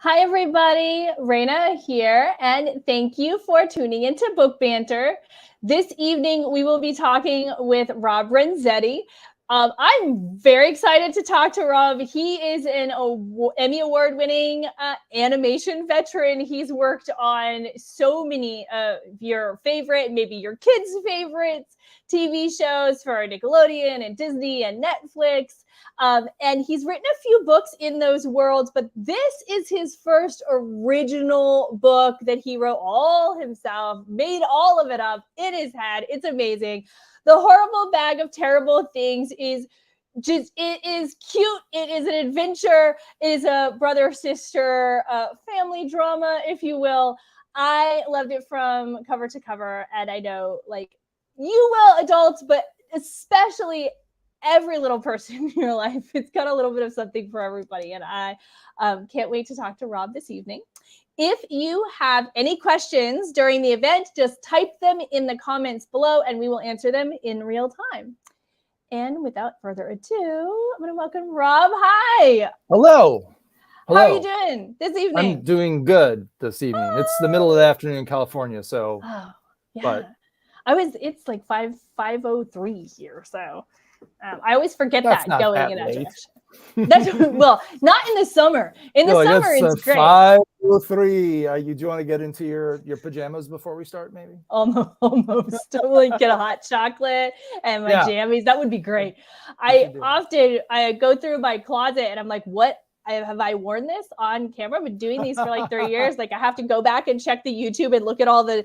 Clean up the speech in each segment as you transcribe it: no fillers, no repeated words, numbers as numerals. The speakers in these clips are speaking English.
Hi, everybody. Raina here, and thank you for tuning into Book Banter. This evening, we will be talking with Rob Renzetti. I'm very excited to talk to Rob. He is an Emmy Award-winning animation veteran. He's worked on so many of your favorite, maybe your kids' favorites, TV shows for Nickelodeon and Disney and Netflix. And he's written a few books in those worlds, but this is his first original book that he wrote all himself, made all of it up in his head. It's amazing. The Horrible Bag of Terrible Things is just, it is cute. It is an adventure. It is a brother-sister family drama, if you will. I loved it from cover to cover, and I know, like, you will, adults, but especially every little person in your life. It's got a little bit of something for everybody, and I can't wait to talk to Rob this evening. If you have any questions during the event, just type them in the comments below and we will answer them in real time. And without further ado, I'm going to welcome Rob. Hi. Hello. How are you doing this evening? I'm doing good this evening. It's the middle of the afternoon in California, so. Oh, yeah. But it's like 5:03 here, so I always forget that's that going that in that late. direction. That's, well, not in the summer. In the summer, it's great. 5:03. Do you want to get into your pajamas before we start, maybe? Almost. Like get a hot chocolate and my jammies. That would be great. I go through my closet and I'm like, what? Have I worn this on camera? I've been doing these for like 3 years. Like I have to go back and check the YouTube and look at all the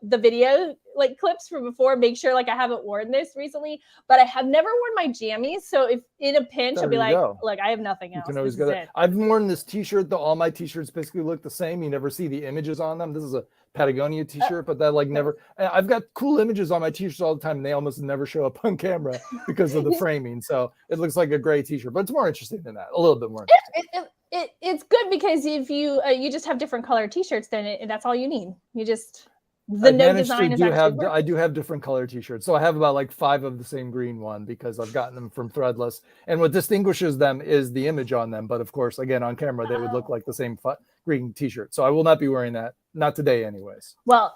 video like clips from before, make sure like I haven't worn this recently. But I have never worn my jammies. So if in a pinch, I'll be like, look, I have nothing else. You can always go there. I've worn this t-shirt, though all my t-shirts basically look the same. You never see the images on them. This is a Patagonia t-shirt, but that like never. I've got cool images on my t-shirts all the time, and they almost never show up on camera because of the framing. So it looks like a gray t-shirt, but it's more interesting than that. A little bit more interesting. It's good because if you just have different colored t-shirts, then that's all you need. You just I do have different color t-shirts. So I have about like 5 of the same green one because I've gotten them from Threadless. And what distinguishes them is the image on them. But of course, again, on camera, they would look like the same green t-shirt. So I will not be wearing that. Not today anyways. Well,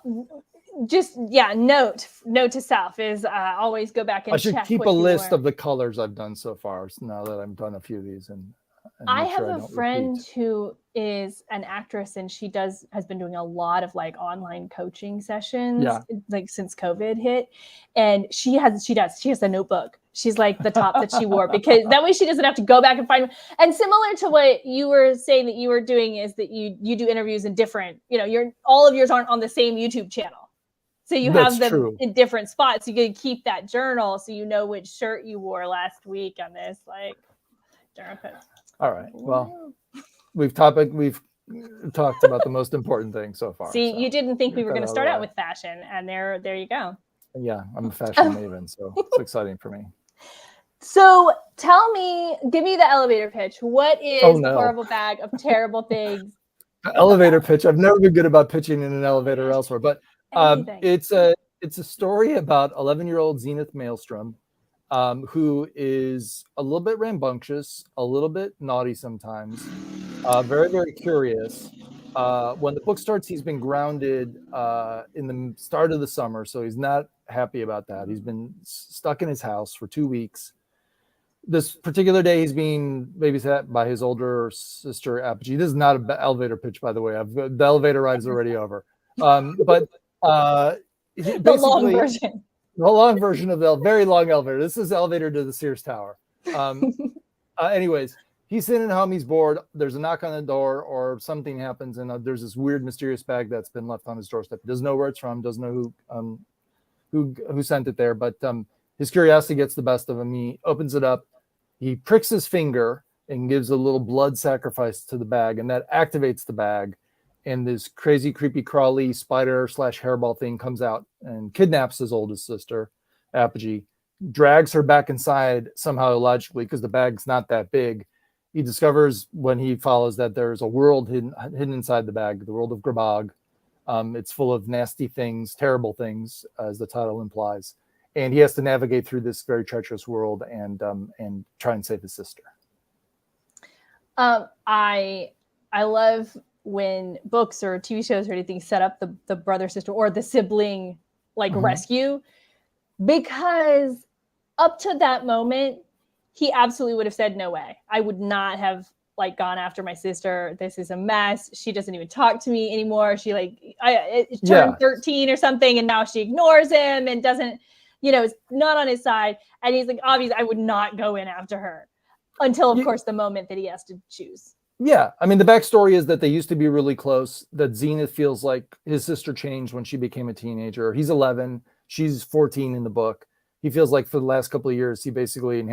just, note to self is always go back and I should keep a list of the colors I've done so far. So now that I've done a few of these and I have a friend who is an actress and she has been doing a lot of like online coaching sessions like since COVID hit. And she has a notebook. She's like the top that she wore because that way she doesn't have to go back and find. And similar to what you were saying that you were doing is that you do interviews in different, all of yours aren't on the same YouTube channel. So you have them in different spots. You can keep that journal so you know which shirt you wore last week on this like journal. All right. Well, we've talked about the most important thing so far. See, you didn't think we were going to start out with fashion, and there you go. Yeah, I'm a fashion maven, so it's exciting for me. So give me the elevator pitch. What is the Horrible Bag of Terrible Things? The elevator pitch. I've never been good about pitching in an elevator elsewhere, but it's a story about 11-year-old Zenith Maelstrom. Who is a little bit rambunctious, a little bit naughty sometimes, very, very curious. When the book starts, he's been grounded in the start of the summer, so he's not happy about that. He's been stuck in his house for 2 weeks. This particular day, he's being babysat by his older sister, Apogee. This is not an elevator pitch, by the way. The elevator ride's already over. But the long version. The long version of the very long elevator. This is the elevator to the Sears Tower. Anyways, he's sitting at home. He's bored. There's a knock on the door or something happens. And there's this weird, mysterious bag that's been left on his doorstep. He doesn't know where it's from. Doesn't know who sent it there. But his curiosity gets the best of him. He opens it up. He pricks his finger and gives a little blood sacrifice to the bag. And that activates the bag. And this crazy, creepy, crawly spider/hairball thing comes out and kidnaps his oldest sister, Apogee, drags her back inside somehow illogically because the bag's not that big. He discovers when he follows that there's a world hidden inside the bag, the world of GrahBhag. It's full of nasty things, terrible things, as the title implies. And he has to navigate through this very treacherous world and try and save his sister. I I love when books or TV shows or anything set up the brother, sister, or the sibling like rescue, because up to that moment, he absolutely would have said, no way. I would not have like gone after my sister. This is a mess. She doesn't even talk to me anymore. She turned 13 or something, and now she ignores him and doesn't, is not on his side. And he's like, obviously, I would not go in after her until, of course, the moment that he has to choose. Yeah. I mean, the backstory is that they used to be really close, that Zenith feels like his sister changed when she became a teenager. He's 11. She's 14 in the book. He feels like for the last couple of years, he basically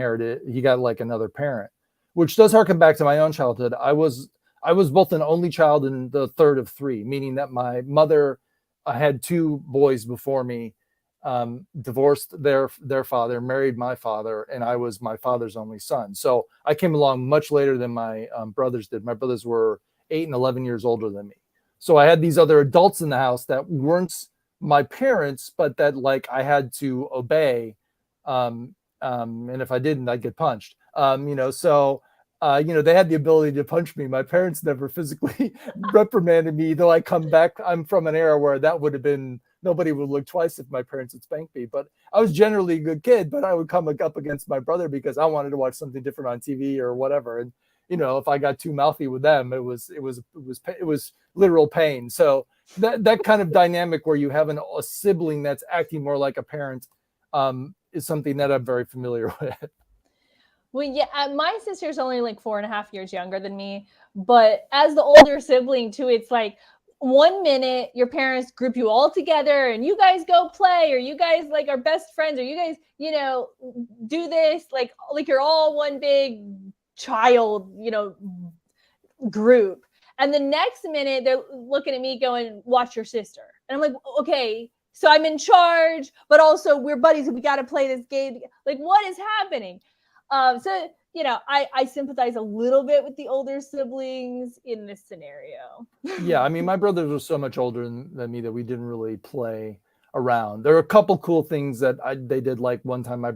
he got like another parent, which does harken back to my own childhood. I was both an only child and the third of three, meaning that my mother had two boys before me, divorced their father, married my father, and I was my father's only son. So I came along much later than my brothers did. My brothers were 8 and 11 years older than me. So I had these other adults in the house that weren't my parents, but that like I had to obey. And if I didn't, I'd get punched. So they had the ability to punch me. My parents never physically reprimanded me, though I come back. I'm from an era where that would have been, nobody would look twice if my parents had spanked me. But I was generally a good kid, but I would come up against my brother because I wanted to watch something different on TV or whatever. And, if I got too mouthy with them, it was literal pain. So that kind of dynamic where you have a sibling that's acting more like a parent is something that I'm very familiar with. Well, yeah, my sister's only like 4.5 years younger than me, but as the older sibling too, it's like 1 minute your parents group you all together and you guys go play, or you guys like are best friends, or you guys, do this like you're all one big child, group. And the next minute they're looking at me going, watch your sister. And I'm like, okay, so I'm in charge, but also we're buddies and we got to play this game. Like, what is happening? So, I sympathize a little bit with the older siblings in this scenario. Yeah, I mean, my brothers were so much older than me that we didn't really play around. There are a couple cool things that they did. Like one time my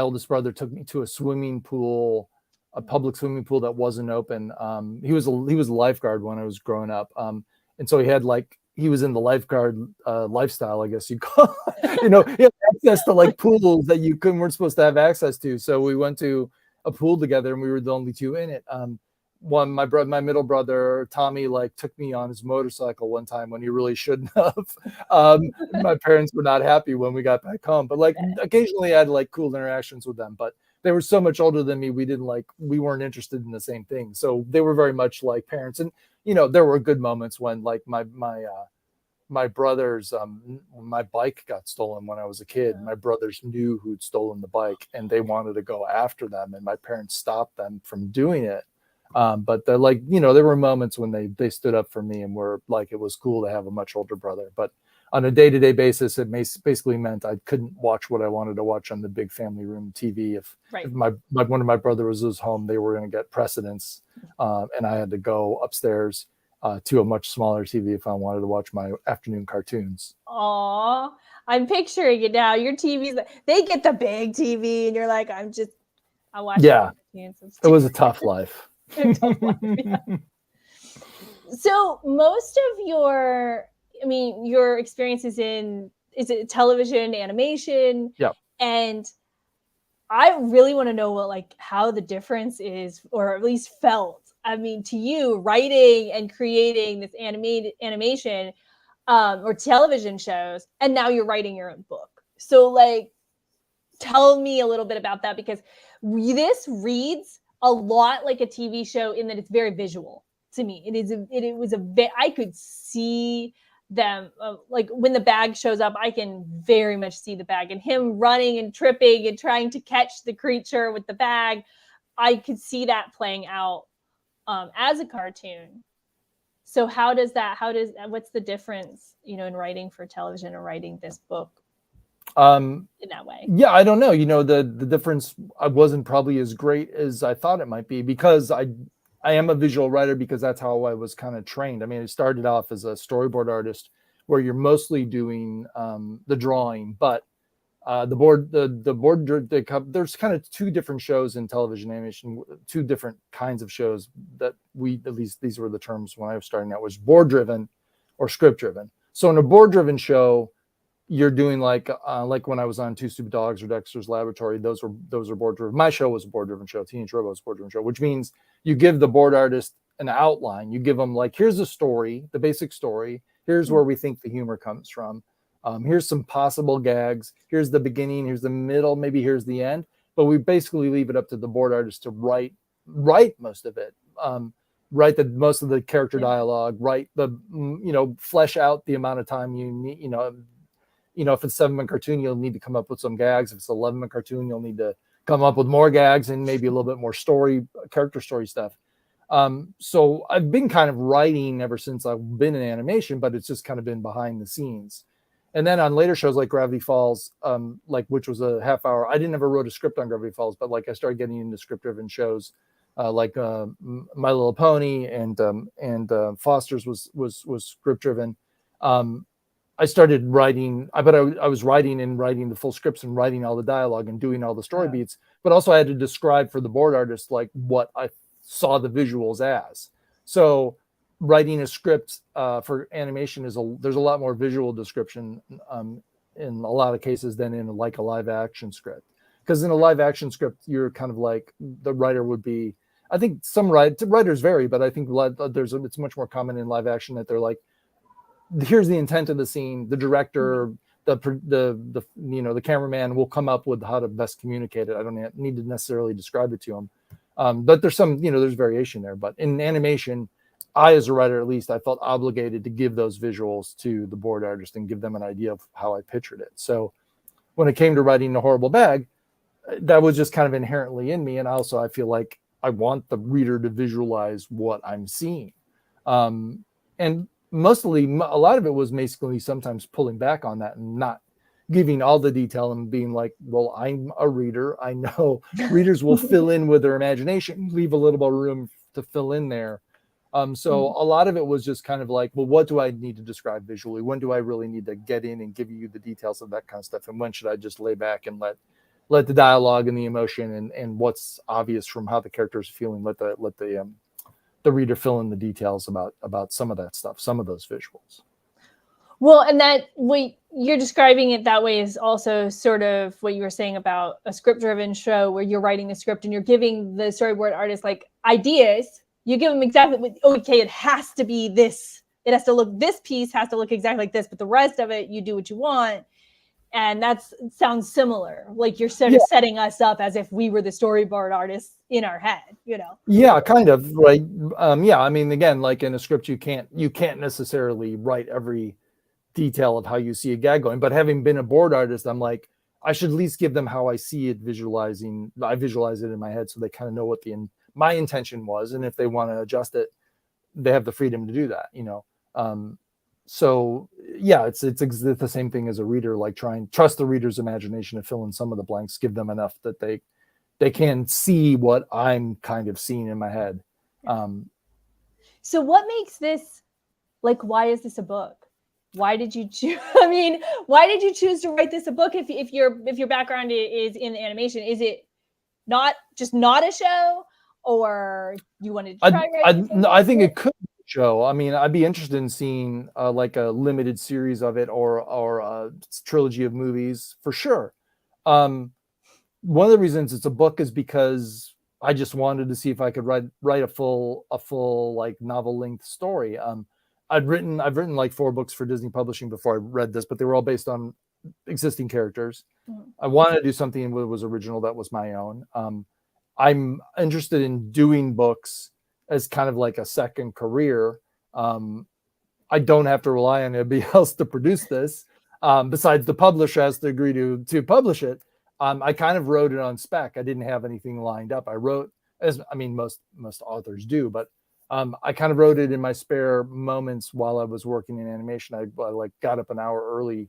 oldest brother took me to a swimming pool, a public swimming pool that wasn't open. He was a lifeguard when I was growing up. And so he was in the lifeguard lifestyle, I guess you call it. He had access to like pools that you weren't supposed to have access to. So we went to a pool together and we were the only two in it. My middle brother, Tommy, took me on his motorcycle one time when he really shouldn't have. My parents were not happy when we got back home, but occasionally I had cool interactions with them, but they were so much older than me. We weren't interested in the same thing. So they were very much like parents. And, there were good moments when my brothers, my bike got stolen when I was a kid. My brothers knew who'd stolen the bike and they wanted to go after them, and my parents stopped them from doing it. But they're there were moments when they stood up for me and were like, it was cool to have a much older brother. But on a day-to-day basis, it basically meant I couldn't watch what I wanted to watch on the big family room TV. If one of my brothers was home, they were going to get precedence, and I had to go upstairs to a much smaller TV if I wanted to watch my afternoon cartoons. Aw, I'm picturing it now. Your TV's they get the big TV, and you're like, I watch. Yeah, it was a tough life. Yeah. So most of your experiences is it television, animation? Yeah. And I really want to know how the difference is, or at least felt. I mean, to you, writing and creating this animation or television shows, and now you're writing your own book. So tell me a little bit about that, because this reads a lot like a TV show in that it's very visual to me. I could see them when the bag shows up, I can very much see the bag and him running and tripping and trying to catch the creature with the bag. I could see that playing out as a cartoon. So what's the difference, in writing for television and writing this book in that way? Yeah, I don't know. The difference wasn't probably as great as I thought it might be, because I am a visual writer, because that's how I was kind of trained. I mean, it started off as a storyboard artist where you're mostly doing the drawing, but There's kind of two different shows in television animation, two different kinds of shows that at least these were the terms when I was starting out, was board driven or script driven. So in a board driven show, you're doing like when I was on Two Stupid Dogs or Dexter's Laboratory, those were board driven. My show was a board driven show. Teenage Robo was a board driven show, which means you give the board artist an outline. You give them like, here's the story, the basic story. Here's where we think the humor comes from. Here's some possible gags. Here's the beginning. Here's the middle. Maybe here's the end. But we basically leave it up to the board artist to write most of it. Write most of the character dialogue. Flesh out the amount of time you need. If it's 7-minute cartoon, you'll need to come up with some gags. If it's 11-minute cartoon, you'll need to come up with more gags and maybe a little bit more character story stuff. So I've been kind of writing ever since I've been in animation, but it's just kind of been behind the scenes. And then on later shows like Gravity Falls, which was a half hour, I didn't ever wrote a script on Gravity Falls, but like I started getting into script-driven shows like My Little Pony and Foster's was script-driven. I started writing, I was writing the full scripts and writing all the dialogue and doing all the story beats, but also I had to describe for the board artist like what I saw the visuals as. So writing a script for animation there's a lot more visual description in a lot of cases than in like a live action script. Because in a live action script, you're kind of like the writer would be. I think some writers vary, but I think it's much more common in live action that they're like, here's the intent of the scene. The director, the cameraman will come up with how to best communicate it. I don't need to necessarily describe it to them. But there's there's variation there. But in animation, I, as a writer, at least, I felt obligated to give those visuals to the board artist and give them an idea of how I pictured it. So when it came to writing The Horrible Bag, that was just kind of inherently in me. And also, I feel like I want the reader to visualize what I'm seeing. And mostly, a lot of it was basically sometimes pulling back on that and not giving all the detail and being like, well, I'm a reader. I know readers will fill in with their imagination, leave a little more room to fill in there. So a lot of it was just kind of like, well, what do I need to describe visually? When do I really need to get in and give you the details of that kind of stuff? And when should I just lay back and let the dialogue and the emotion and what's obvious from how the characters are feeling, let the reader fill in the details about some of that stuff, some of those visuals. Well, and that way you're describing it that way is also sort of what you were saying about a script-driven show where you're writing a script and you're giving the storyboard artist like ideas. You give them exactly, okay, it has to be this. It has to look, this piece has to look exactly like this, but the rest of it, you do what you want. And that sounds similar. Like you're sort of setting us up as if we were the storyboard artists in our head, Yeah, kind of, right. I mean, again, like in a script, you can't necessarily write every detail of how you see a gag going. But having been a board artist, I'm like, I should at least give them how I see it visualizing. I visualize it in my head so they kind of know what my intention was. And if they want to adjust it, they have the freedom to do that, So yeah, it's the same thing as a reader, like trust the reader's imagination to fill in some of the blanks, give them enough that they can see what I'm kind of seeing in my head. So what makes this, like, why is this a book? Why did you choose? I mean, why did you choose to write this a book? If your background is in animation, is it not a show, or you wanted to try writing? I think it could be a show. I mean, I'd be interested in seeing like a limited series of it or a trilogy of movies for sure. One of the reasons it's a book is because I just wanted to see if I could write a full like novel length story. I've written like 4 books for Disney Publishing before I read this, but they were all based on existing characters. I wanted to do something that was original, that was my own. I'm interested in doing books as kind of like a second career. I don't have to rely on anybody else to produce this. Besides, the publisher has to agree to publish it. I kind of wrote it on spec. I didn't have anything lined up. I wrote, most authors do, but I kind of wrote it in my spare moments while I was working in animation. I like got up an hour early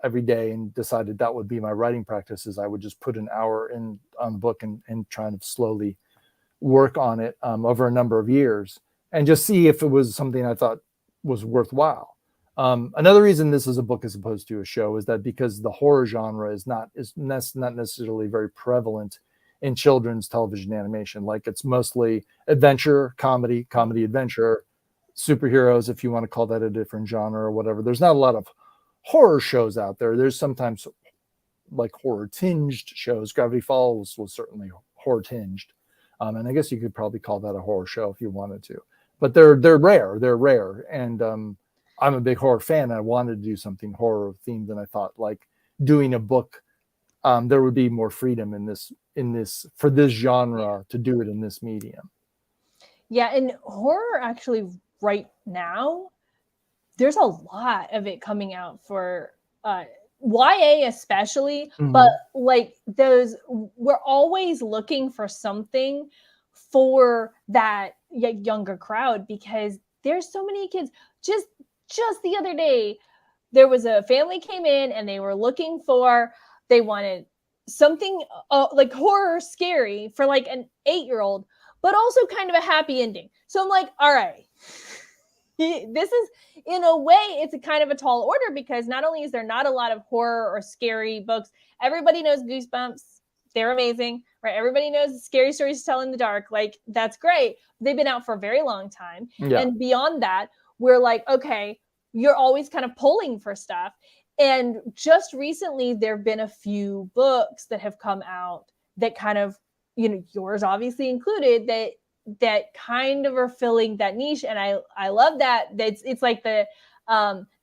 every day and decided that would be my writing practices. I would just put an hour on the book and try to slowly work on it over a number of years and just see if it was something I thought was worthwhile. Another reason this is a book as opposed to a show is that because the horror genre is not necessarily very prevalent in children's television animation. Like it's mostly adventure, comedy, adventure, superheroes, if you want to call that a different genre or whatever. There's not a lot of horror shows out there. There's sometimes like horror tinged shows. Gravity Falls was certainly horror tinged. And I guess you could probably call that a horror show if you wanted to, but they're rare. They're rare. And I'm a big horror fan. I wanted to do something horror themed, and I thought like doing a book, there would be more freedom in this for this genre to do it in this medium. Yeah, and horror actually right now, there's a lot of it coming out for YA especially, but like those, we're always looking for something for that younger crowd because there's so many kids. Just the other day, there was a family came in and they wanted something like horror scary for like an 8-year-old, but also kind of a happy ending. So I'm like, all right, this is, in a way, it's a kind of a tall order because not only is there not a lot of horror or scary books, everybody knows Goosebumps. They're amazing, right? Everybody knows Scary Stories to Tell in the Dark. Like, that's great. They've been out for a very long time. Yeah. And beyond that, we're like, okay, you're always kind of pulling for stuff. And just recently, there have been a few books that have come out that kind of, yours obviously included, that kind of are filling that niche. And I love that. It's like the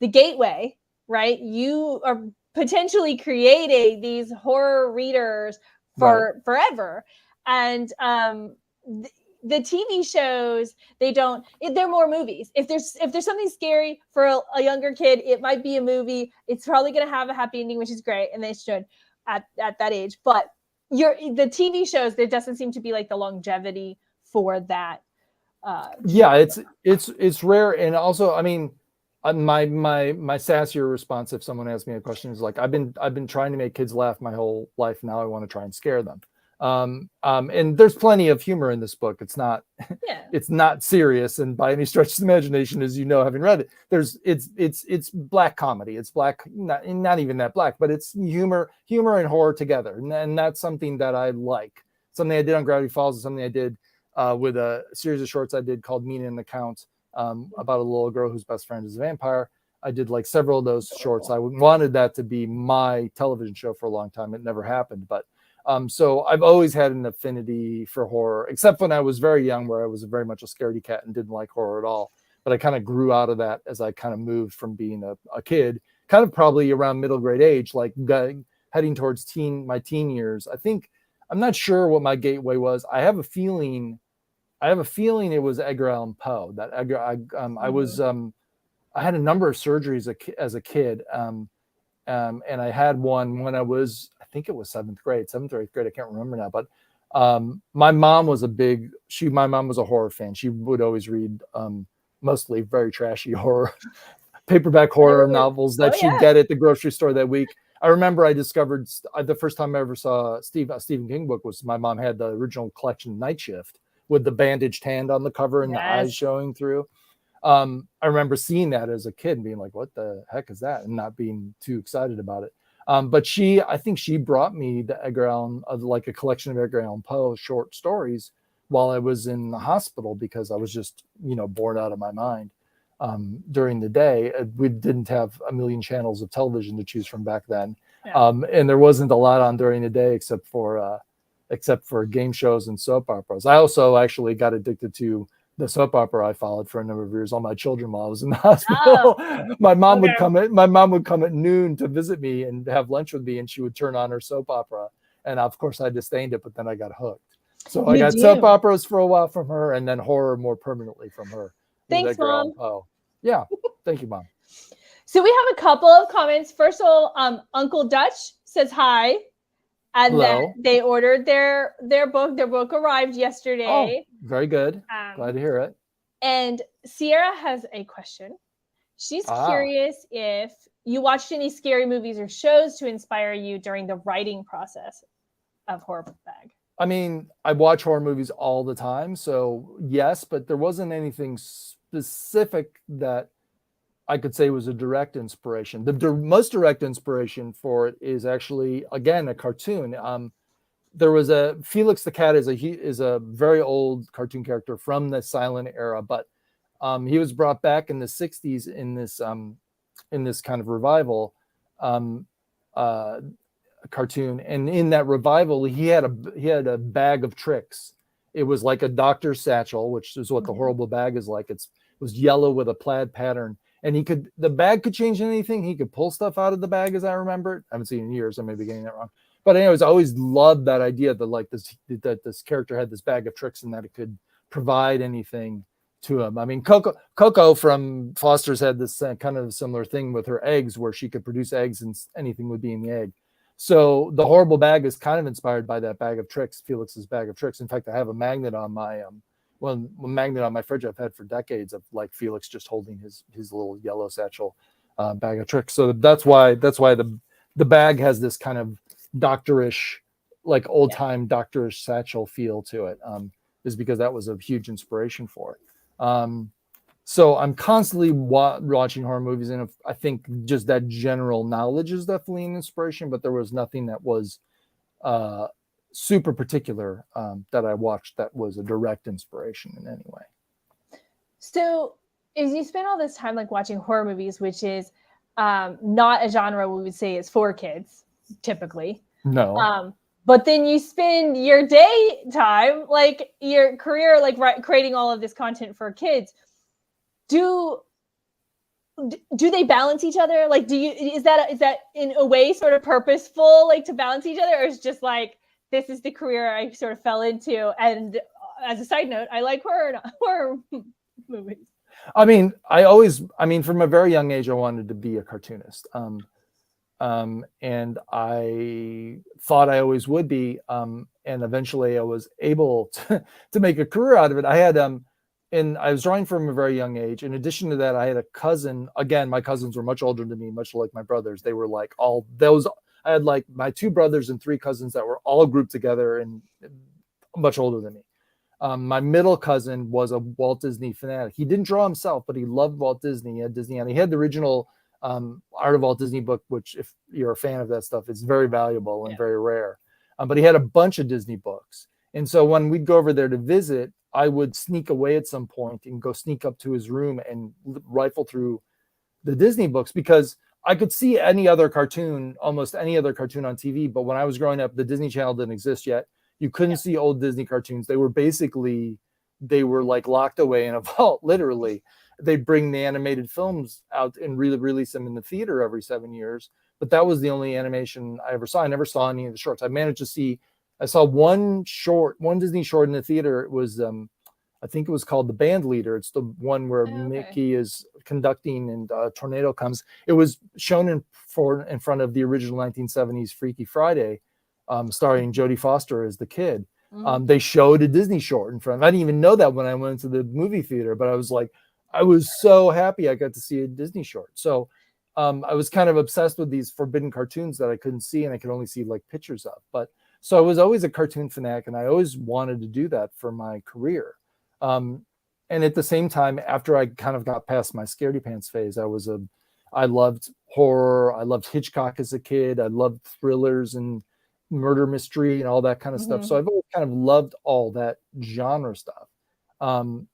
gateway, right? You are potentially creating these horror readers for forever. And the TV shows, they're more movies. If there's something scary for a younger kid, it might be a movie. It's probably going to have a happy ending, which is great. And they should at that age. But the TV shows, there doesn't seem to be like the longevity for that. It's rare. And also, I mean, my sassier response, if someone asks me a question, is like, I've been trying to make kids laugh my whole life. Now I want to try and scare them. And there's plenty of humor in this book. It's not, it's not serious. And by any stretch of the imagination, as you know, having read it, it's black comedy. It's black, not even that black, but it's humor and horror together. And that's something that I like. Something I did on Gravity Falls is something I did with a series of shorts I did called Mina and the Count, about a little girl whose best friend is a vampire. I did like several of those shorts. I wanted that to be my television show for a long time. It never happened, but so I've always had an affinity for horror, except when I was very young, where I was very much a scaredy cat and didn't like horror at all. But I kind of grew out of that as I kind of moved from being a kid, kind of probably around middle grade age, like heading towards my teen years. I think, I'm not sure what my gateway was. I have a feeling it was Edgar Allan Poe. That I had a number of surgeries as a kid. And I had one when I think it was 7th or 8th grade. I can't remember now, but my mom was my mom was a horror fan. She would always read mostly very trashy horror, paperback horror novels that she'd get at the grocery store that week. I remember I discovered the first time I ever saw a Stephen King book was my mom had the original collection Night Shift with the bandaged hand on the cover and the eyes showing through. I remember seeing that as a kid and being like, what the heck is that? And not being too excited about it. But I think she brought me the Edgar Allan, like a collection of Edgar Allan Poe short stories while I was in the hospital because I was just, bored out of my mind during the day. We didn't have a million channels of television to choose from back then. Yeah. And there wasn't a lot on during the day except for game shows and soap operas. I also actually got addicted to the soap opera I followed for a number of years. All my children while I was in the hospital. My mom would come at noon to visit me and have lunch with me, and she would turn on her soap opera. And of course I disdained it, but then I got hooked. So I got soap operas for a while from her, and then horror more permanently from her. Thanks, Mom. Oh, yeah. Thank you, Mom. So we have a couple of comments. First of all, Uncle Dutch says hi. And then they ordered their book arrived yesterday. Oh, very good. Glad to hear it. And Sierra has a question. She's curious if you watched any scary movies or shows to inspire you during the writing process of GrahBhag. I mean, I watch horror movies all the time, so yes, but there wasn't anything specific that I could say was a direct inspiration. The most direct inspiration for it is actually, again, a cartoon. There was a Felix the Cat is a very old cartoon character from the silent era, but he was brought back in the 60s in this kind of revival cartoon, and in that revival he had a bag of tricks. It was like a doctor's satchel, which is what the horrible bag is like. It was yellow with a plaid pattern, and the bag could change anything. He could pull stuff out of the bag, as I remember it. I haven't seen it in years. I may be getting that wrong. But anyways, I always loved that idea that this character had this bag of tricks and that it could provide anything to him. I mean, Coco from Foster's had this kind of similar thing with her eggs, where she could produce eggs and anything would be in the egg. So the horrible bag is kind of inspired by that bag of tricks, Felix's bag of tricks. In fact, I have a magnet on my magnet on my fridge I've had for decades of like Felix just holding his little yellow satchel bag of tricks. So that's why the bag has this kind of doctorish, like old time doctorish satchel feel to it, is because that was a huge inspiration for it. So I'm constantly watching horror movies, and I think just that general knowledge is definitely an inspiration, but there was nothing that was super particular that I watched that was a direct inspiration in any way. So as you spend all this time like watching horror movies, which is not a genre we would say is for kids typically. No. But then you spend your daytime, like your career, like creating all of this content for kids. Do they balance each other? Like, is that in a way sort of purposeful, like to balance each other, or is just like this is the career I sort of fell into? And as a side note, I like horror movies. I mean, from a very young age, I wanted to be a cartoonist. And I thought I always would be. And eventually I was able to make a career out of it. I had, and I was drawing from a very young age. In addition to that, I had a cousin. Again, my cousins were much older than me, much like my brothers. They were like I had like my 2 brothers and 3 cousins that were all grouped together and much older than me. My middle cousin was a Walt Disney fanatic. He didn't draw himself, but he loved Walt Disney. He had Disney, and he had the original Art of Walt Disney book, which if you're a fan of that stuff, it's very valuable and very rare. But he had a bunch of Disney books. And so when we'd go over there to visit, I would sneak away at some point and go sneak up to his room and rifle through the Disney books, because I could see almost any other cartoon on TV. But when I was growing up, the Disney Channel didn't exist yet. You couldn't see old Disney cartoons. They were like locked away in a vault, literally. They bring the animated films out and release them in the theater every 7 years. But that was the only animation I ever saw. I never saw any of the shorts. I saw one Disney short in the theater. It was, I think it was called The Band Leader. It's the one where Mickey is conducting and a tornado comes. It was shown in front of the original 1970s Freaky Friday, starring Jodie Foster as the kid. They showed a Disney short in front. I didn't even know that when I went to the movie theater, but I was so happy I got to see a Disney short. So I was kind of obsessed with these forbidden cartoons that I couldn't see and I could only see like pictures of. So I was always a cartoon fanatic, and I always wanted to do that for my career. And at the same time, after I kind of got past my scaredy pants phase, I loved horror. I loved Hitchcock as a kid. I loved thrillers and murder mystery and all that kind of stuff. So I've always kind of loved all that genre stuff. I love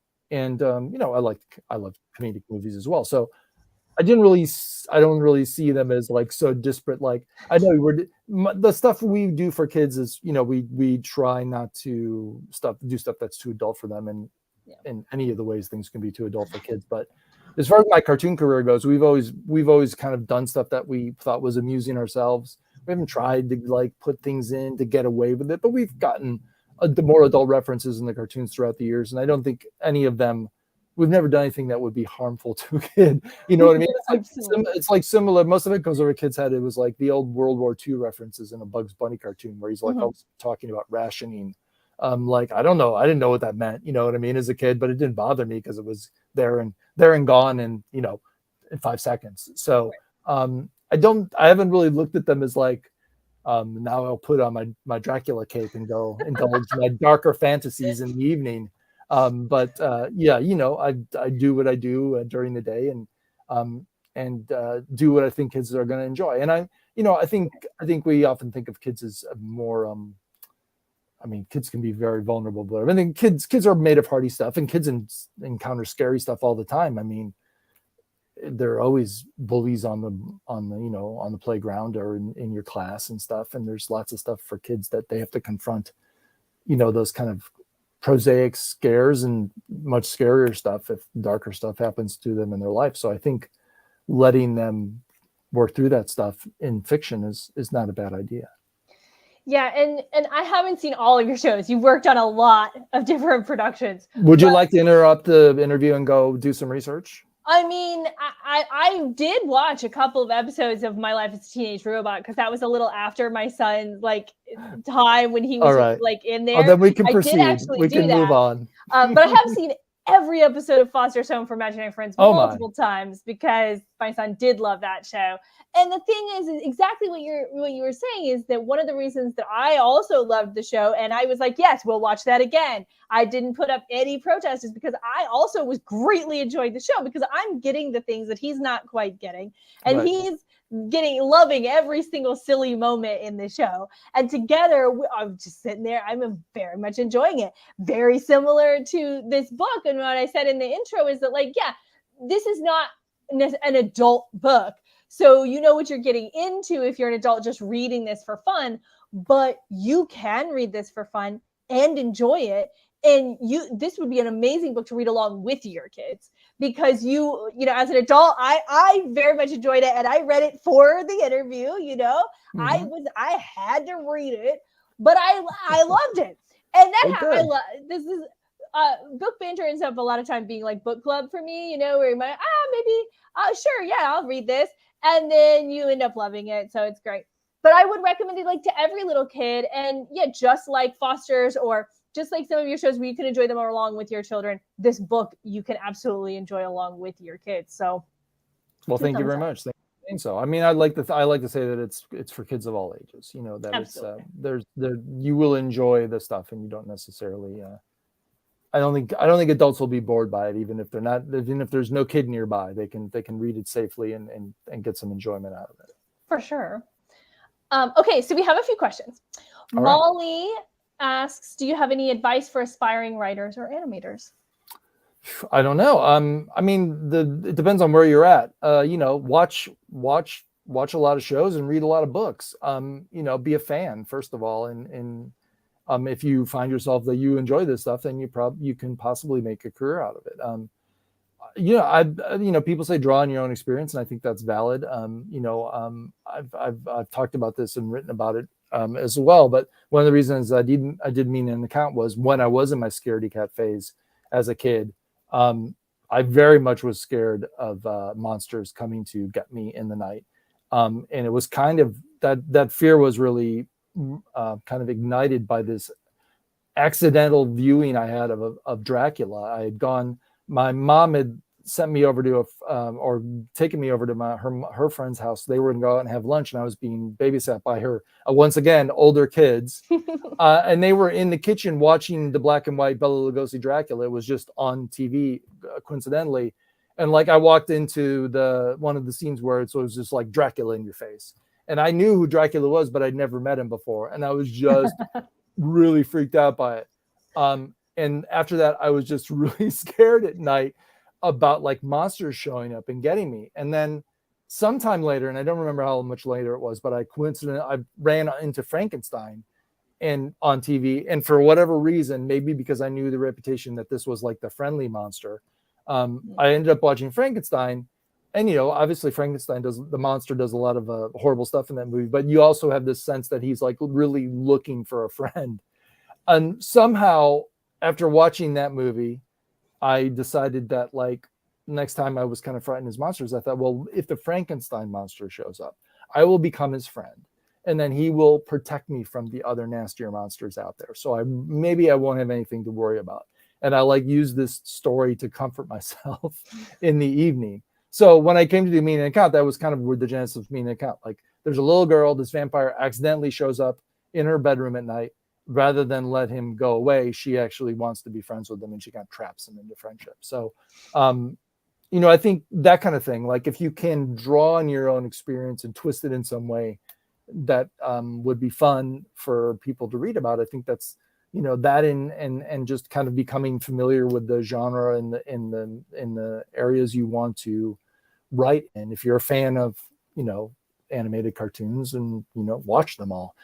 comedic movies as well. So I don't really see them as like so disparate. Like I know the stuff we do for kids is, we try not to do stuff that's too adult for them, and in any of the ways things can be too adult for kids. But as far as my cartoon career goes, we've always kind of done stuff that we thought was amusing ourselves. We haven't tried to like put things in to get away with it, but we've gotten the more adult references in the cartoons throughout the years, and I don't think any of them. We've never done anything that would be harmful to a kid. You know what I mean? It's like similar. Most of it goes over a kid's head. It was like the old World War II references in a Bugs Bunny cartoon where he's like always talking about rationing. Like, I don't know. I didn't know what that meant. You know what I mean? As a kid, but it didn't bother me because it was there and gone in 5 seconds. So I haven't really looked at them as like, now I'll put on my Dracula cape and go indulge my darker fantasies in the evening. I do what I do during the day, and and do what I think kids are going to enjoy. And I think we often think of kids as more. I mean, kids can be very vulnerable, but I think kids are made of hardy stuff, and kids encounter scary stuff all the time. I mean, there are always bullies on the playground or in your class and stuff, and there's lots of stuff for kids that they have to confront, those kind of prosaic scares and much scarier stuff if darker stuff happens to them in their life. So I think letting them work through that stuff in fiction is not a bad idea. Yeah, and I haven't seen all of your shows. You've worked on a lot of different productions. Would you like to interrupt the interview and go do some research? I mean, I did watch a couple of episodes of My Life as a Teenage Robot because that was a little after my son's time when he was in there. Oh, then we can proceed. We can move on. But I have seen every episode of Foster's Home for Imaginary Friends multiple times because my son did love that show. And the thing is exactly what you were saying is that one of the reasons that I also loved the show, and I was like, yes, we'll watch that again. I didn't put up any protests is because I also was greatly enjoying the show because I'm getting the things that he's not quite getting. And he's loving every single silly moment in the show. And together, I'm just sitting there. I'm very much enjoying it. Very similar to this book. And what I said in the intro is that this is not an adult book. So you know what you're getting into if you're an adult just reading this for fun, but you can read this for fun and enjoy it. And this would be an amazing book to read along with your kids because as an adult, I very much enjoyed it and I read it for the interview, mm-hmm. I had to read it, but I loved it. And I love this is Book Banter ends up a lot of time being like book club for me, where you might, sure, yeah, I'll read this. And then you end up loving it. So it's great. But I would recommend it to every little kid. And yeah, just like Foster's or just like some of your shows where you can enjoy them along with your children, this book you can absolutely enjoy along with your kids. So well, thank you very much. So I mean, I like to say that it's for kids of all ages, that absolutely. It's you will enjoy the stuff and you don't necessarily I don't think adults will be bored by it, even if there's no kid nearby, they can read it safely and get some enjoyment out of it. For sure. Okay, so we have a few questions. All Molly asks, do you have any advice for aspiring writers or animators? I don't know. I mean, it depends on where you're at. Watch a lot of shows and read a lot of books. Be a fan first of all, and if you find yourself that you enjoy this stuff, then you can possibly make a career out of it. People say draw on your own experience, and I think that's valid. I've talked about this and written about it as well. But one of the reasons I did mean an account was when I was in my scaredy cat phase as a kid. I very much was scared of monsters coming to get me in the night, and it was kind of that fear was really kind of ignited by this accidental viewing I had of Dracula. I had my mom had sent me over to or taken me over to her friend's house. They were going to go out and have lunch, and I was being babysat by her once again older kids, and they were in the kitchen watching the black and white Bela Lugosi Dracula. It was just on TV coincidentally, and I walked into one of the scenes where it was just like Dracula in your face. And I knew who Dracula was, but I'd never met him before. And I was just really freaked out by it. And after that, I was just really scared at night about monsters showing up and getting me. And then sometime later, and I don't remember how much later it was, but I ran into Frankenstein on TV. And for whatever reason, maybe because I knew the reputation that this was the friendly monster, I ended up watching Frankenstein. And, obviously the monster does a lot of horrible stuff in that movie, but you also have this sense that he's really looking for a friend. And somehow after watching that movie, I decided that next time I was kind of frightened as monsters, I thought, well, if the Frankenstein monster shows up, I will become his friend. And then he will protect me from the other nastier monsters out there. So maybe I won't have anything to worry about. And I use this story to comfort myself in the evening. So when I came to do Mean an Account, that was kind of where the genesis of Mean an Account. There's a little girl, this vampire accidentally shows up in her bedroom at night. Rather than let him go away, she actually wants to be friends with him, and she kind of traps him into friendship. So I think that kind of thing, like if you can draw on your own experience and twist it in some way that would be fun for people to read about. I think that's, that and just kind of becoming familiar with the genre and the areas you want to write in. If you're a fan of, animated cartoons, and watch them all.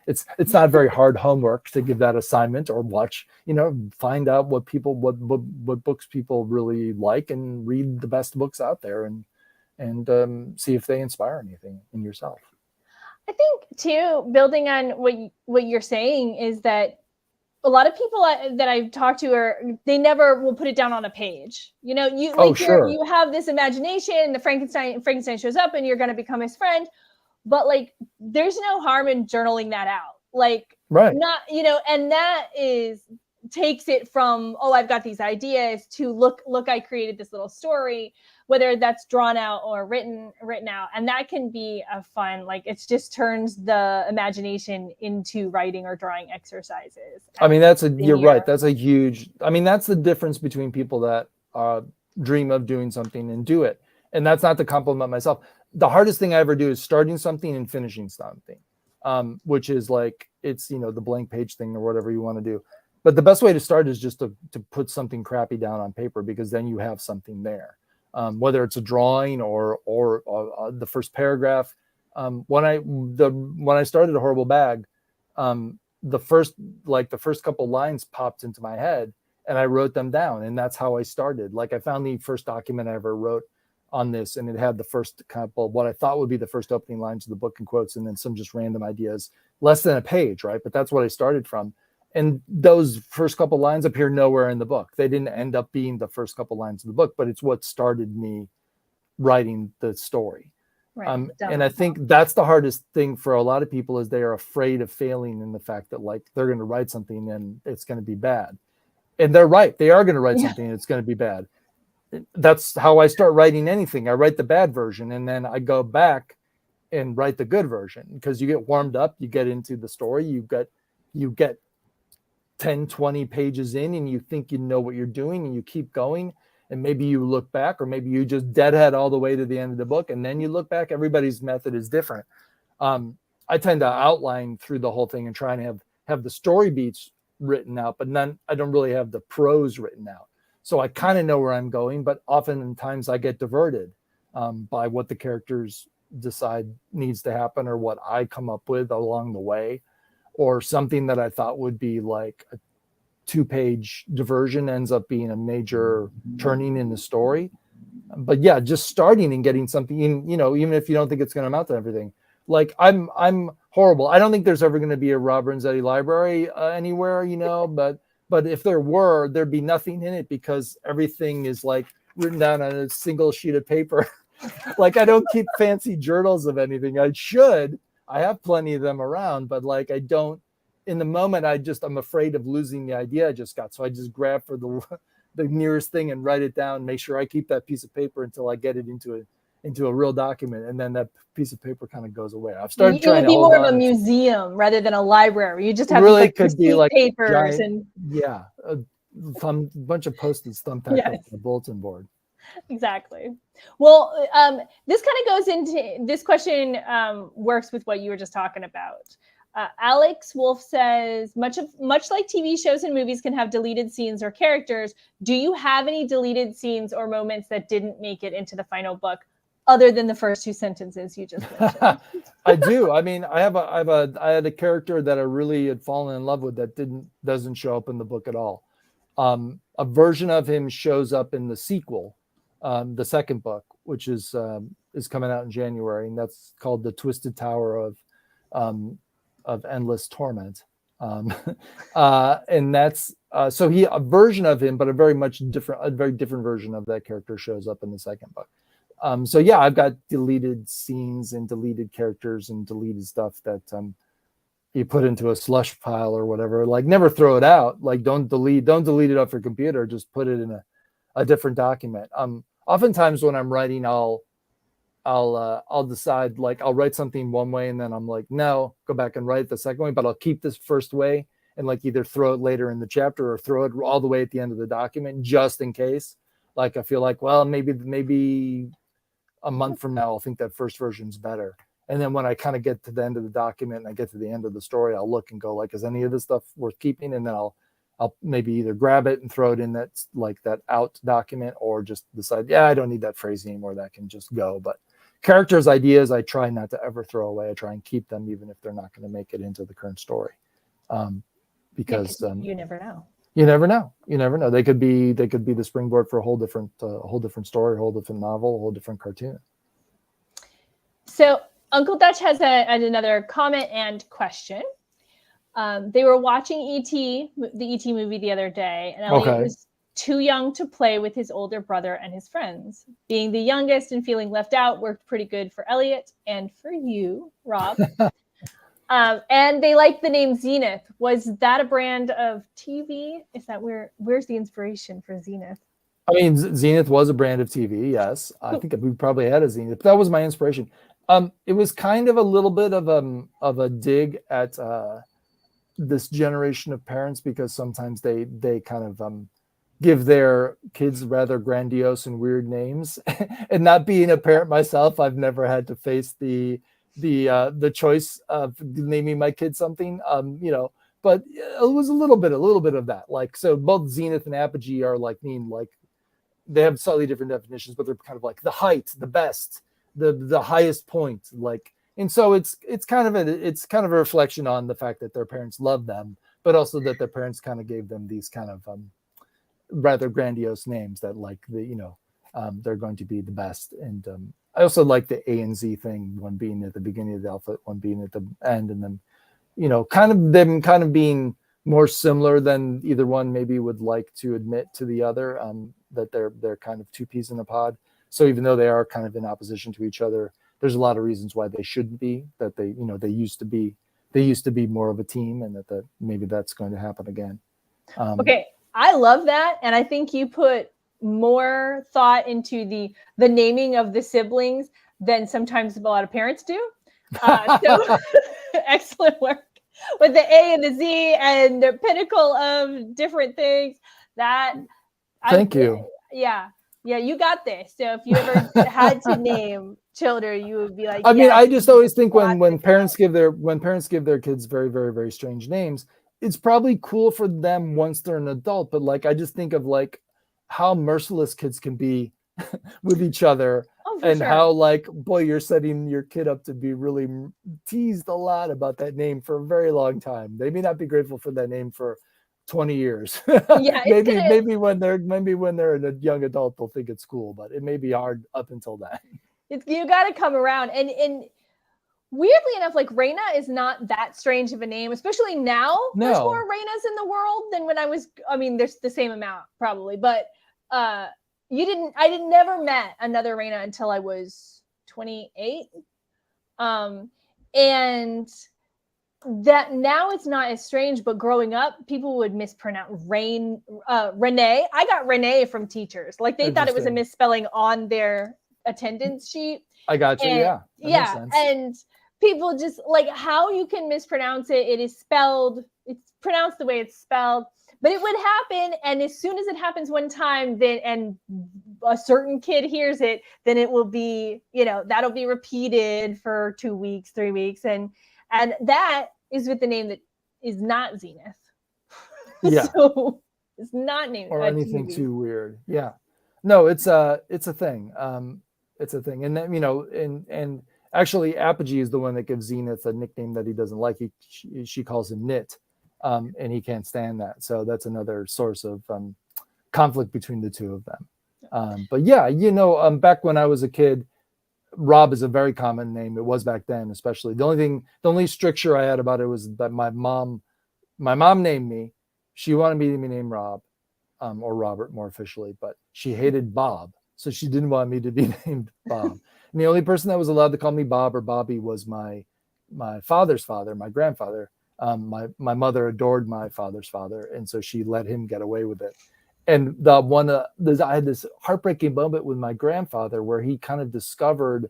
It's not very hard homework to give that assignment, or watch, find out what books people really like, and read the best books out there, and see if they inspire anything in yourself. I think too, building on what you're saying, is that a lot of people that I've talked to they never will put it down on a page. You have this imagination, the Frankenstein shows up and you're going to become his friend, but like, there's no harm in journaling that out. Like, right. Not, and that takes it from, oh, I've got these ideas, to look, I created this little story, whether that's drawn out or written out. And that can be a fun, like, it just turns the imagination into writing or drawing exercises. I mean, you're right. That's a huge, that's the difference between people that dream of doing something and do it. And that's not to compliment myself. The hardest thing I ever do is starting something and finishing something, which is like, it's, the blank page thing or whatever you want to do. But the best way to start is just to put something crappy down on paper, because then you have something there, whether it's a drawing or the first paragraph. When I started A Horrible Bag, the first couple lines popped into my head, and I wrote them down, and that's how I started. Like, I found the first document I ever wrote on this, and it had the first couple, what I thought would be the first opening lines of the book in quotes, and then some just random ideas, less than a page, right? But that's what I started from. And those first couple lines appear nowhere in the book. They didn't end up being the first couple lines of the book, but it's what started me writing the story. Right. And I think that's the hardest thing for a lot of people, is they are afraid of failing in the fact that, like, they're going to write something and it's going to be bad. And they're right. They are going to write something and it's going to be bad. That's how I start writing anything. I write the bad version, and then I go back and write the good version, because you get warmed up, you get into the story, you get 10, 20 pages in, and you think you know what you're doing, and you keep going, and maybe you look back, or maybe you just deadhead all the way to the end of the book, and then you look back. Everybody's method is different. I tend to outline through the whole thing and try and have the story beats written out, but then I don't really have the prose written out. So I kind of know where I'm going, but oftentimes I get diverted by what the characters decide needs to happen, or what I come up with along the way, or something that I thought would be like a 2-page diversion ends up being a major turning in the story. But yeah, just starting and getting something in, even if you don't think it's going to amount to everything. Like, I'm horrible. I don't think there's ever going to be a Rob Renzetti library anywhere, but if there were, there'd be nothing in it, because everything is like written down on a single sheet of paper. Like, I don't keep fancy journals of anything. I should. I have plenty of them around, but like, I don't, in the moment, I'm afraid of losing the idea I just got. So I just grab for the nearest thing and write it down, make sure I keep that piece of paper until I get it into a real document. And then that piece of paper kind of goes away. I've started trying to hold on. It would be more of a museum rather than a library. You just have really could be like papers giant, a bunch of Post-its thumbtacked on the bulletin board. Exactly. Well, this kind of goes into, this question works with what you were just talking about. Alex Wolf says, much like TV shows and movies can have deleted scenes or characters, do you have any deleted scenes or moments that didn't make it into the final book, other than the first 2 sentences you just mentioned? I do. I mean, I had a character that I really had fallen in love with that doesn't show up in the book at all. A version of him shows up in the sequel, the second book, which is coming out in January, and that's called The Twisted Tower of Endless Torment. And that's so a version of him, but a very different version of that character shows up in the second book. So yeah, I've got deleted scenes and deleted characters and deleted stuff that you put into a slush pile or whatever. Like, never throw it out. Like, don't delete it off your computer. Just put it in a different document. Oftentimes when I'm writing, I'll decide, like, I'll write something one way, and then I'm like, no, go back and write it the second way, but I'll keep this first way, and like either throw it later in the chapter or throw it all the way at the end of the document, just in case. Like I feel like, well, maybe a month from now, I'll think that first version's better. And then when I kind of get to the end of the document and I get to the end of the story, I'll look and go like, is any of this stuff worth keeping? And then I'll maybe either grab it and throw it in that out document, or just decide, yeah, I don't need that phrase anymore. That can just go. But characters' ideas, I try not to ever throw away. I try and keep them, even if they're not going to make it into the current story. Because you never know. You never know. You never know. They could be the springboard for a whole different story, a whole different novel, a whole different cartoon. So Uncle Dutch has another comment and question. They were watching E.T., the E.T. movie the other day, and Elliot was too young to play with his older brother and his friends. Being the youngest and feeling left out worked pretty good for Elliot and for you, Rob. And they like the name Zenith. Was that a brand of TV? Is that where's the inspiration for Zenith? I mean, Zenith was a brand of TV. Yes, I think we probably had a Zenith. But that was my inspiration. It was kind of a little bit of a dig at this generation of parents, because sometimes they kind of give their kids rather grandiose and weird names. And not being a parent myself, I've never had to face the choice of naming my kid something, but it was a little bit of that. Like, so both Zenith and Apogee are they have slightly different definitions, but they're kind of like the height, the best, the highest point. Like, and so it's kind of a reflection on the fact that their parents love them, but also that their parents kind of gave them these kind of rather grandiose names that they're going to be the best. And I also like the A and Z thing, one being at the beginning of the alphabet, one being at the end, and then, kind of being more similar than either one maybe would like to admit to the other, that they're kind of two peas in a pod. So even though they are kind of in opposition to each other, there's a lot of reasons why they shouldn't be, that they used to be more of a team, and that maybe that's going to happen again. Okay. I love that. And I think you put more thought into the naming of the siblings than sometimes a lot of parents do. So excellent work with the A and the Z and the pinnacle of different things. Thank you. Yeah, you got this. So if you ever had to name children, you would be like, I mean, I just always think when parents give their kids very, very, very strange names, it's probably cool for them once they're an adult. But I just think of how merciless kids can be with each other, and how boy, you're setting your kid up to be really teased a lot about that name for a very long time. They may not be grateful for that name for 20 years. Yeah, maybe when they're a young adult, they'll think it's cool, but it may be hard up until then. You got to come around. And weirdly enough, Raina is not that strange of a name, especially now. No. There's more Rainas in the world than when there's the same amount probably, but I never met another Raina until I was 28. And that now it's not as strange, but growing up, people would mispronounce Renee. I got Renee from teachers. They thought it was a misspelling on their attendance sheet. I got you. And, yeah. And people just how you can mispronounce it. It's pronounced the way it's spelled, but it would happen. And as soon as it happens one time, and a certain kid hears it, then it will be, that'll be repeated for 2 weeks, 3 weeks. And that is with the name that is not Zenith. Yeah. So it's not named or anything too weird. Yeah. No, it's a thing. It's a thing. And then, and actually Apogee is the one that gives Zenith a nickname that he doesn't like. She calls him Knit, and he can't stand that. So that's another source of conflict between the two of them. But yeah, back when I was a kid, Rob is a very common name. It was back then, especially. The only stricture I had about it was that my mom named me. She wanted me to be named Rob, or Robert more officially, but she hated Bob. So she didn't want me to be named Bob. And the only person that was allowed to call me Bob or Bobby was my father's father, my grandfather. My mother adored my father's father, and so she let him get away with it. And I had this heartbreaking moment with my grandfather where he kind of discovered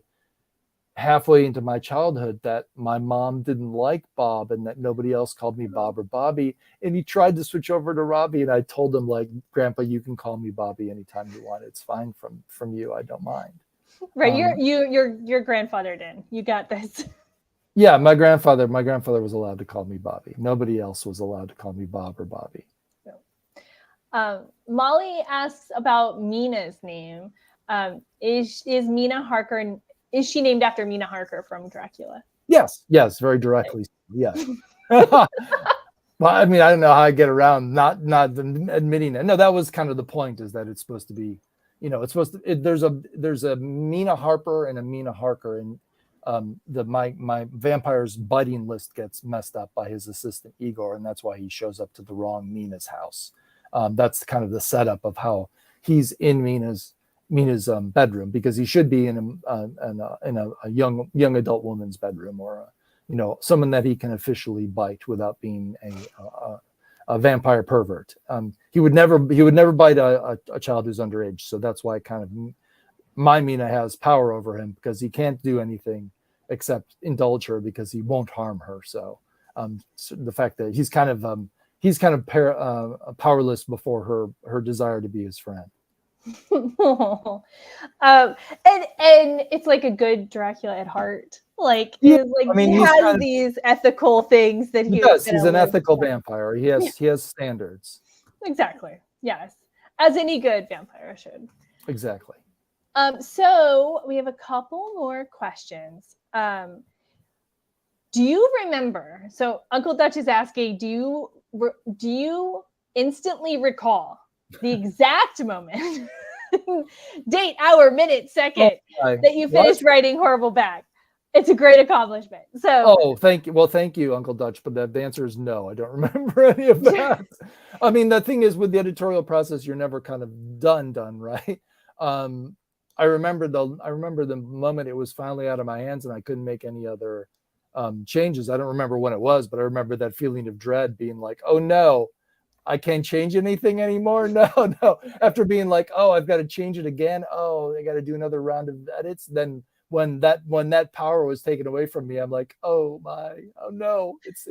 halfway into my childhood that my mom didn't like Bob and that nobody else called me Bob or Bobby. And he tried to switch over to Robbie. And I told him, like, Grandpa, you can call me Bobby anytime you want. It's fine from you. I don't mind. Right. Your grandfather did. You got this. Yeah, my grandfather was allowed to call me Bobby. Nobody else was allowed to call me Bob or Bobby. Molly asks about Mina's name. Is Mina Harker? Is she named after Mina Harker from Dracula? Yes, very directly. Yes. Well, I mean, I don't know how I get around not admitting that. No, that was kind of the point, is that it's supposed to be, it's supposed to. There's a Mina Harper and a Mina Harker, and my vampire's biting list gets messed up by his assistant Igor, and that's why he shows up to the wrong Mina's house. That's kind of the setup of how he's in Mina's bedroom, because he should be in a young adult woman's bedroom, or someone that he can officially bite without being a vampire pervert. He would never bite a child who's underage, so that's why kind of my Mina has power over him, because he can't do anything except indulge her, because he won't harm her. So the fact that he's kind of powerless before her desire to be his friend. And it's like a good Dracula at heart. Like, yeah, he has these ethical things that he does. He's an ethical vampire. He has standards. Exactly. Yes, as any good vampire should. Exactly. So we have a couple more questions. Do you remember? So Uncle Dutch is asking, do you instantly recall the exact moment, date, hour, minute, second that you finished writing Horrible Bag? It's a great accomplishment. So thank you. Well, thank you, Uncle Dutch. But the answer is no. I don't remember any of that. I mean, the thing is, with the editorial process, you're never kind of done, right? I remember the moment it was finally out of my hands and I couldn't make any other changes. I don't remember when it was, but I remember that feeling of dread, being like, oh no, I can't change anything anymore. No. After being like, oh, I've got to change it again. Oh, I got to do another round of edits. Then when that power was taken away from me, I'm like, oh no, it's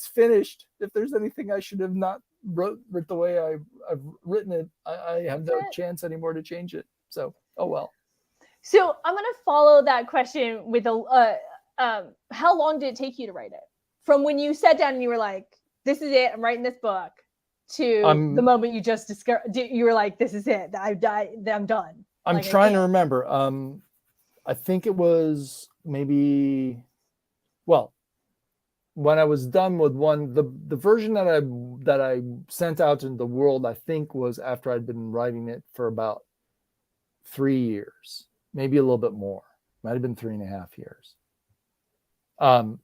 finished. If there's anything I should have not wrote the way I've written it, I have no chance anymore to change it. So, oh well. So I'm gonna follow that question with how long did it take you to write it? From when you sat down and you were like, this is it, I'm writing this book, to the moment you just discovered, you were like, this is it, I'm done. I'm trying to remember. I think it was maybe, well, when I was done with one, the version that I sent out into the world, I think was after I'd been writing it for about 3 years, maybe a little bit more. Might have been 3.5 years.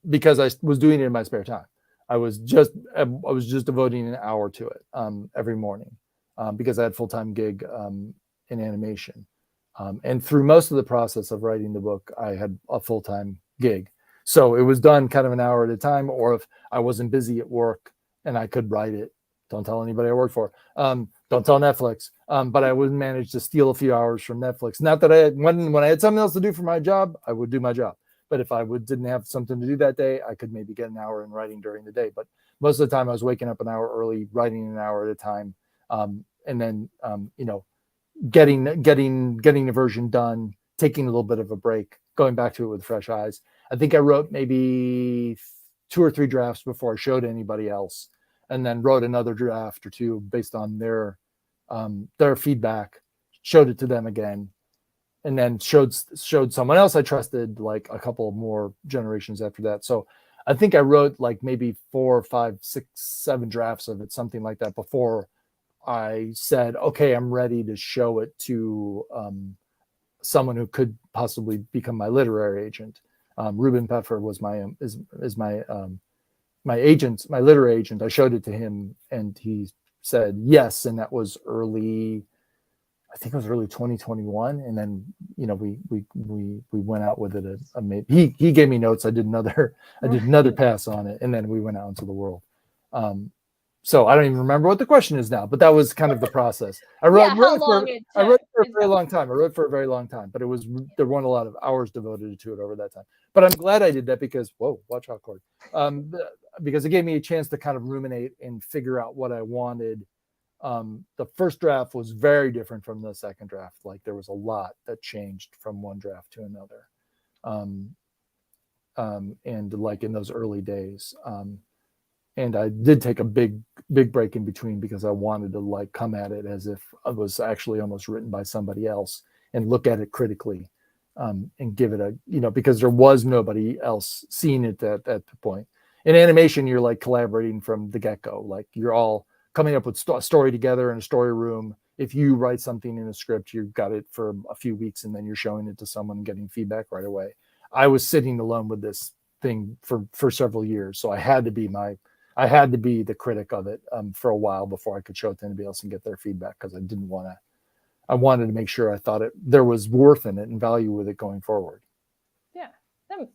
Because I was doing it in my spare time. I was just devoting an hour to it every morning because I had a full-time gig in animation. And through most of the process of writing the book, I had a full-time gig. So it was done kind of an hour at a time, or if I wasn't busy at work and I could write it, don't tell anybody I work for. Don't tell Netflix. But I would manage to steal a few hours from Netflix. Not that when I had something else to do for my job, I would do my job. But if I didn't have something to do that day, I could maybe get an hour in writing during the day. But most of the time I was waking up an hour early, writing an hour at a time. And then, getting the version done, taking a little bit of a break, going back to it with fresh eyes. I think I wrote maybe 2 or 3 drafts before I showed anybody else, and then wrote another draft or 2 based on their feedback, showed it to them again, and then showed someone else I trusted, like a couple more generations after that. So I think I wrote like maybe 4, 5, 6, 7 drafts of it, something like that, before I said, okay, I'm ready to show it to someone who could possibly become my literary agent. Ruben Pfeffer was my agent, my literary agent. I showed it to him and he said yes, and that was early 2021. And then we went out with it. He gave me notes. I did another pass on it, and then we went out into the world. So I don't even remember what the question is now, but that was kind of the process. I wrote it for a very long time. I wrote for a very long time, but there weren't a lot of hours devoted to it over that time. But I'm glad I did that because, whoa, watch out, Cord. Because it gave me a chance to kind of ruminate and figure out what I wanted. The first draft was very different from the second draft. Like there was a lot that changed from one draft to another. And like in those early days. And I did take a big break in between because I wanted to like come at it as if it was actually almost written by somebody else and look at it critically, and give it a, because there was nobody else seeing it at the point. In animation, you're like collaborating from the get-go. Like you're all coming up with a story together in a story room. If you write something in a script, you've got it for a few weeks and then you're showing it to someone and getting feedback right away. I was sitting alone with this thing for several years. So I had to be the critic of it for a while before I could show it to anybody else and get their feedback, because I wanted to make sure I thought there was worth in it and value with it going forward. Yeah, that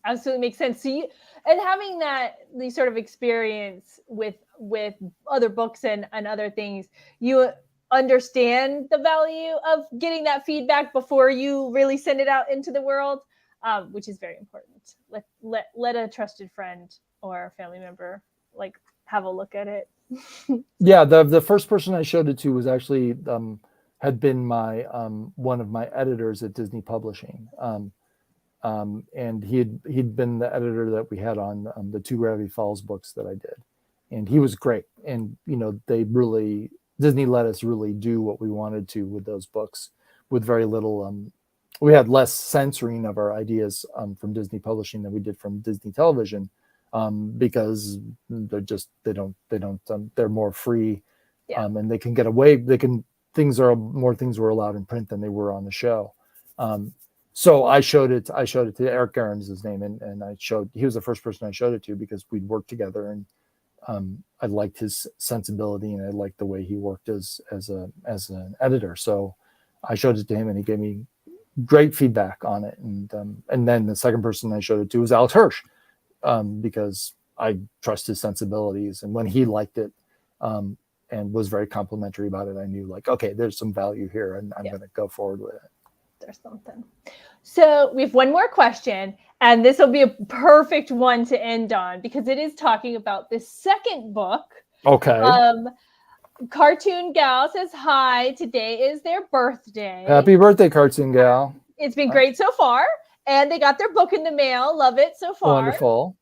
absolutely makes sense. So and having the sort of experience with other books and other things, you understand the value of getting that feedback before you really send it out into the world, which is very important. Let a trusted friend or family member like have a look at it. Yeah, the first person I showed it to was actually had been my one of my editors at Disney Publishing, and he'd been the editor that we had on the 2 Gravity Falls books that I did, and he was great. And Disney let us really do what we wanted to with those books with very little. We had less censoring of our ideas from Disney Publishing than we did from Disney Television. Because they're more free, and they can get away. More things were allowed in print than they were on the show. So I showed it to Eric Garens, his name, and he was the first person I showed it to because we'd worked together, and I liked his sensibility and I liked the way he worked as an editor. So I showed it to him and he gave me great feedback on it. And then the second person I showed it to was Alex Hirsch. Because I trust his sensibilities, and when he liked it and was very complimentary about it, I knew like, okay, there's some value here, and I'm going to go forward with it. There's something. So we have one more question, and this will be a perfect one to end on because it is talking about the second book. Okay. Cartoon Gal says hi. Today is their birthday. Happy birthday, Cartoon Gal. It's been great so far. And they got their book in the mail. Love it so far. Wonderful.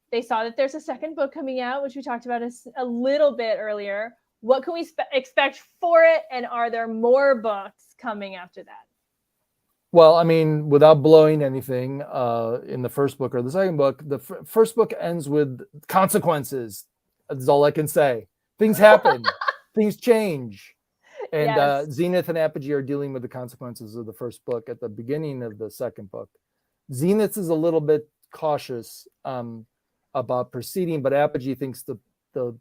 They saw that there's a second book coming out, which we talked about a little bit earlier. What can we expect for it? And are there more books coming after that? Well, I mean, without blowing anything in the first book or the second book, the first book ends with consequences. That's all I can say. Things happen. Things change. And yes. Zenith and Apogee are dealing with the consequences of the first book at the beginning of the second book. Zenith is a little bit cautious about proceeding, but Apogee thinks the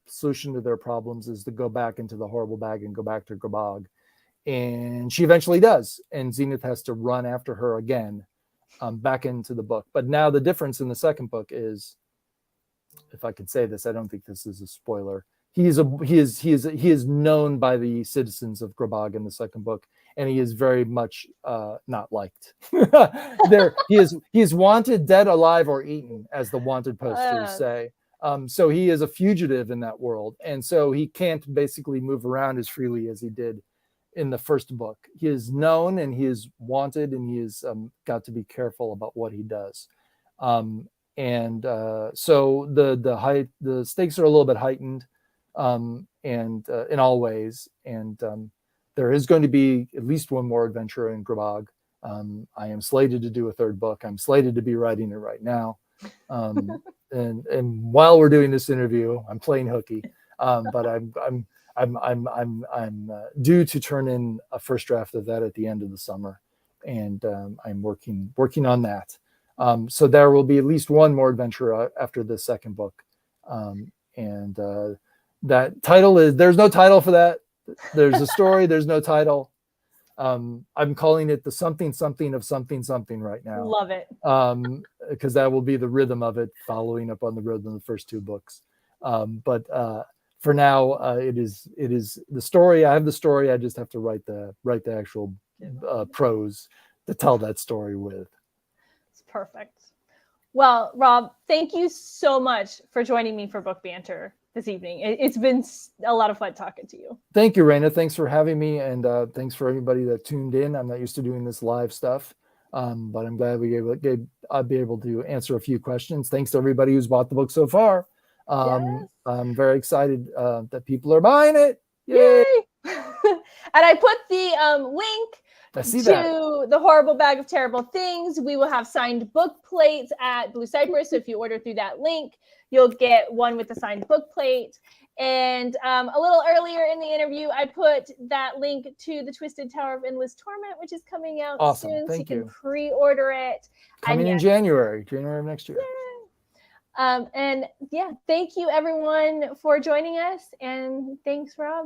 solution to their problems is to go back into the horrible bag and go back to GrahBhag. And she eventually does. And Zenith has to run after her again back into the book. But now the difference in the second book is, if I could say this, I don't think this is a spoiler. He is known by the citizens of GrahBhag in the second book, and he is very much not liked. He is wanted, dead, alive, or eaten, as the wanted posters say. So he is a fugitive in that world, and so he can't basically move around as freely as he did in the first book. He is known and he is wanted, and he has got to be careful about what he does. So the stakes are a little bit heightened. In all ways, and there is going to be at least one more adventure in GrahBhag. I am slated to do a third book. I'm slated to be writing it right now, and while we're doing this interview, I'm playing hooky, but I'm due to turn in a first draft of that at the end of the summer, and I'm working on that. So there will be at least one more adventure after the second book, that title is, there's no title for that. There's a story, there's no title. I'm calling it the something of something right now. Love it. Because that will be the rhythm of it, following up on the rhythm of the first two books. But for now, it is the story. I have the story. I just have to write the actual prose to tell that story with. It's perfect. Well, Rob, thank you so much for joining me for Book Banter this evening. It's been a lot of fun talking to you. Thank you, Raina. Thanks for having me, and thanks for everybody that tuned in. I'm not used to doing this live stuff, but I'm glad I'll be able to answer a few questions. Thanks to everybody who's bought the book so far. Yes. I'm very excited that people are buying it. Yay! And I put the link to the Horrible Bag of Terrible Things. We will have signed book plates at Blue Cypress. So if you order through that link, you'll get one with the signed book plate. And a little earlier in the interview, I put that link to the Twisted Tower of Endless Torment, which is coming out soon. So you can pre-order it. Coming in January of next year. And yeah, thank you everyone for joining us. And thanks, Rob.